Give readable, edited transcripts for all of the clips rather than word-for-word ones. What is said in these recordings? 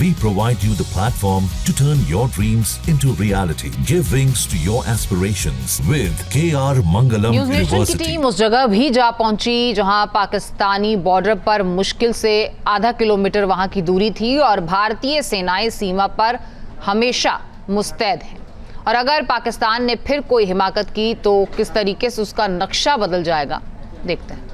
We provide you the platform to turn your dreams into reality. Give wings to your aspirations with KR Mangalam news nation की University. Team उस जगह भी जा पहुंची जहां Pakistani border पर मुश्किल से आधा किलोमीटर वहां की दूरी थी और भारतीय सेनाएं सीमा पर हमेशा मुस्तैद हैं। और अगर पाकिस्तान ने फिर कोई हिमाकत की तो किस तरीके से उसका नक्शा बदल जाएगा, देखते हैं।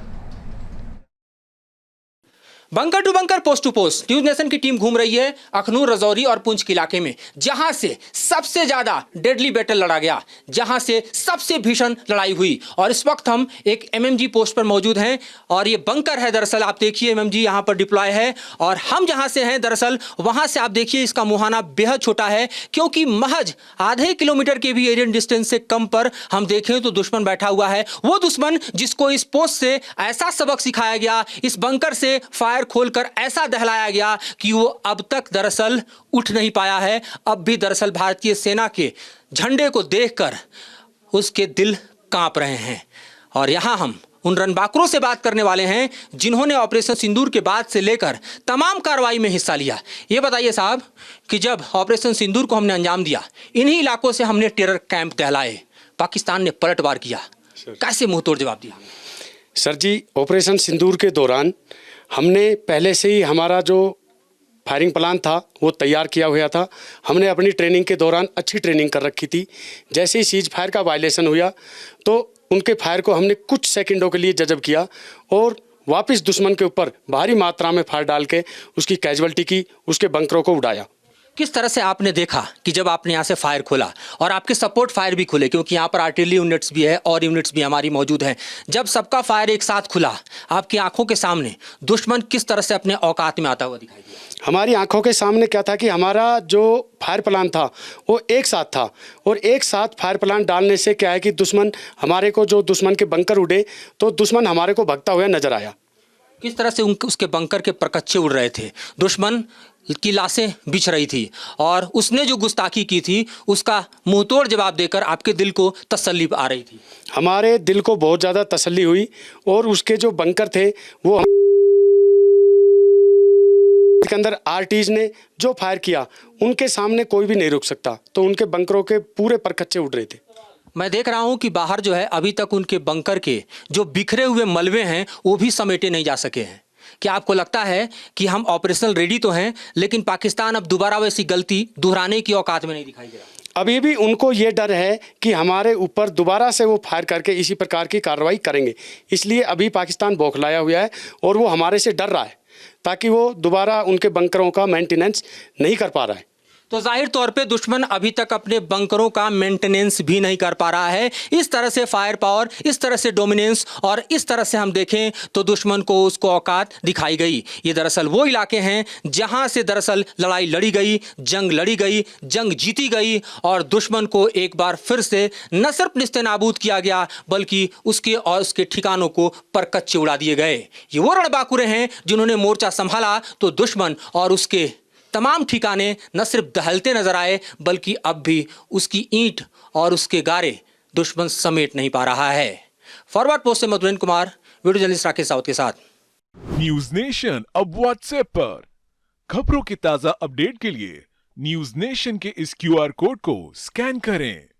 Bunker to bunker, post to post, News Nation की टीम घूम रही है अखनूर, रजौरी और पुंछ के इलाके में, जहां से सबसे ज्यादा डेडली बैटल लड़ा गया, जहां से सबसे भीषण लड़ाई हुई। और इस वक्त हम एक एमएमजी पोस्ट पर मौजूद हैं और ये बंकर है। दरअसल आप देखिए एमएमजी यहां पर डिप्लॉय है और हम जहां से हैं दरअसल वहां से आप देखिए इसका मुहाना बेहद छोटा है, क्योंकि महज आधे किलोमीटर के भी एरियन डिस्टेंस से कम पर हम देखें तो दुश्मन बैठा हुआ है। वो दुश्मन जिसको इस पोस्ट से ऐसा सबक सिखाया गया, इस बंकर से फायर खोलकर ऐसा दहलाया गया कि वो अब तक दरअसल उठ नहीं पाया है। अब भी दरअसल भारतीय सेना के झंडे को देखकर उसके दिल कांप रहे हैं। और यहां हम उन रणबांकुरों से बात करने वाले हैं जिन्होंने ऑपरेशन सिंदूर के बाद से लेकर तमाम कार्रवाई में हिस्सा लिया। ये बताइए साहब कि जब ऑपरेशन सिंदूर को हमने अंजाम दिया, इन्हीं इलाकों से हमने टेरर कैंप दहलाए, पाकिस्तान ने पलटवार किया, कैसे मुंहतोड़ जवाब दिया? सर जी, ऑपरेशन सिंदूर के दौरान हमने पहले से ही हमारा जो फायरिंग प्लान था वो तैयार किया हुआ था। हमने अपनी ट्रेनिंग के दौरान अच्छी ट्रेनिंग कर रखी थी। जैसे ही सीज फायर का वायलेशन हुआ तो उनके फायर को हमने कुछ सेकंडों के लिए जज़ब किया और वापस दुश्मन के ऊपर भारी मात्रा में फायर डाल के उसकी कैजुअल्टी की, उसके बंकरों को उड़ाया। किस तरह से आपने देखा कि जब आपने यहाँ से फायर खोला और आपके सपोर्ट फायर भी खुले, क्योंकि यहाँ पर आर्टिलरी यूनिट्स भी है और यूनिट्स भी हमारी मौजूद हैं, जब सबका फायर एक साथ खुला आपकी आंखों के सामने दुश्मन किस तरह से अपने औकात में आता हुआ दिखाई दिया? हमारी आंखों के सामने क्या था कि हमारा जो फायर प्लान था वो एक साथ था और एक साथ फायर प्लान डालने से क्या है कि दुश्मन हमारे को, जो दुश्मन के बंकर उड़े तो दुश्मन हमारे को भगता हुआ नजर आया। किस तरह से उसके बंकर के परकच्चे उड़ रहे थे, दुश्मन की लाशें बिछ रही थी और उसने जो गुस्ताखी की थी उसका मुंहतोड़ जवाब देकर आपके दिल को तसल्ली आ रही थी। हमारे दिल को बहुत ज़्यादा तसल्ली हुई और उसके जो बंकर थे वो के अंदर आरटीज ने जो फायर किया उनके सामने कोई भी नहीं रुक सकता, तो उनके बंकरों के पूरे परकच्चे उड़ रहे थे। मैं देख रहा हूं कि बाहर जो है अभी तक उनके बंकर के जो बिखरे हुए मलबे हैं वो भी समेटे नहीं जा सके हैं। क्या आपको लगता है कि हम ऑपरेशनल रेडी तो हैं लेकिन पाकिस्तान अब दोबारा वैसी गलती दोहराने की औकात में नहीं दिखाई दे रहा? अभी भी उनको ये डर है कि हमारे ऊपर दोबारा से वो फायर करके इसी प्रकार की कार्रवाई करेंगे, इसलिए अभी पाकिस्तान बौखलाया हुआ है और वो हमारे से डर रहा है ताकि वो दोबारा उनके बंकरों का मेंटेनेंस नहीं कर पा रहा है। तो जाहिर तौर पे दुश्मन अभी तक अपने बंकरों का मेंटेनेंस भी नहीं कर पा रहा है। इस तरह से फायर पावर, इस तरह से डोमिनेंस और इस तरह से हम देखें तो दुश्मन को उसको औकात दिखाई गई। ये दरअसल वो इलाके हैं जहां से दरअसल लड़ाई लड़ी गई, जंग लड़ी गई, जंग जीती गई और दुश्मन को एक बार फिर से न सिर्फ निस्तेनाबूद किया गया बल्कि उसके और उसके ठिकानों को परकच्चे उड़ा दिए गए। ये वो रणबांकुरे हैं जिन्होंने मोर्चा संभाला तो दुश्मन और उसके तमाम ठिकाने न सिर्फ दहलते नजर आए बल्कि अब भी उसकी ईंट और उसके गारे दुश्मन समेट नहीं पा रहा है। फॉरवर्ड पोस्ट से Madhurendra Kumar, video journalist Rakesh south के साथ। न्यूज नेशन अब व्हाट्सएप पर खबरों की ताजा अपडेट के लिए न्यूज नेशन के इस क्यूआर कोड को स्कैन करें।